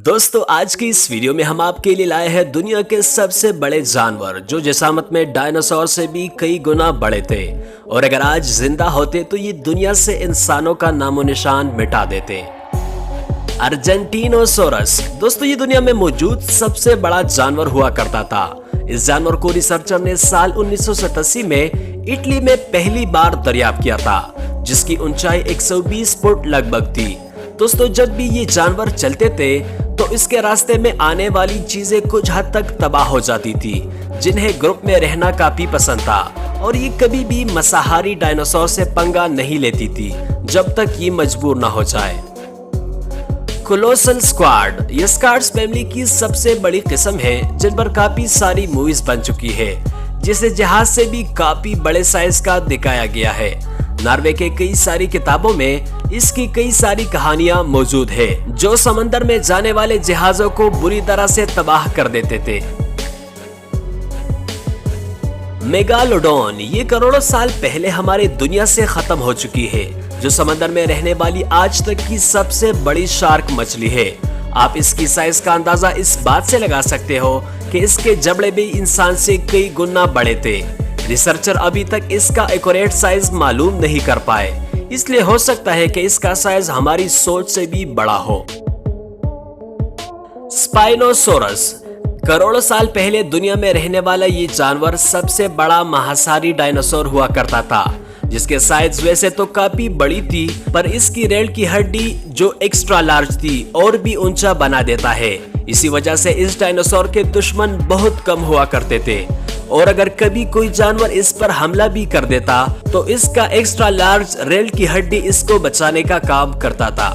दोस्तों आज की इस वीडियो में हम आपके लिए लाए हैं दुनिया के सबसे बड़े जानवर जो जिसामत में डायनासोर से भी कई गुना बड़े थे और अगर आज जिंदा होते तो ये दुनिया से इंसानों का नामो निशान मिटा देते। अर्जेंटीनोसोरस दोस्तों ये दुनिया में मौजूद सबसे बड़ा जानवर हुआ करता था। इस जानवर को रिसर्चर ने साल 1987 में इटली में पहली बार दरियाफ्त किया था, जिसकी ऊंचाई 120 फुट लगभग थी। दोस्तों जब भी ये जानवर चलते थे तो इसके रास्ते में आने वाली चीजें कुछ हद तक तबाह हो जाती थी, जिन्हें ग्रुप में रहना काफी पसंद था और ये कभी भी मांसाहारी डायनासोर से पंगा नहीं लेती थी जब तक ये मजबूर ना हो जाए। कोलोसल स्क्वाड ये स्क्वाड्स फैमिली की सबसे बड़ी किस्म है जिन पर काफी सारी मूवीज बन चुकी है, जिसे जहाज से भी काफी बड़े साइज का दिखाया गया है। नॉर्वे के कई सारी किताबों में इसकी कई सारी कहानियां मौजूद है जो समंदर में जाने वाले जहाजों को बुरी तरह से तबाह कर देते थे। मेगालोडोन ये करोड़ों साल पहले हमारे दुनिया से खत्म हो चुकी है, जो समंदर में रहने वाली आज तक की सबसे बड़ी शार्क मछली है। आप इसकी साइज का अंदाजा इस बात से लगा सकते हो कि इसके जबड़े भी इंसान से कई गुना बड़े थे। रिसर्चर अभी तक इसका एक्यूरेट साइज मालूम नहीं कर पाए, इसलिए हो सकता है कि इसका साइज हमारी सोच से भी बड़ा हो। स्पाइनोसोरस करोड़ों साल पहले दुनिया में रहने वाला ये जानवर सबसे बड़ा मांसाहारी डायनासोर हुआ करता था, जिसके साइज वैसे तो काफी बड़ी थी, पर इसकी रीढ़ की हड्डी जो एक्स्ट्रा लार्ज थी और भी ऊंचा बना देता है। इसी वजह से इस डायनासोर के दुश्मन बहुत कम हुआ करते थे और अगर कभी कोई जानवर इस पर हमला भी कर देता तो इसका एक्स्ट्रा लार्ज रीढ़ की हड्डी इसको बचाने का काम करता था।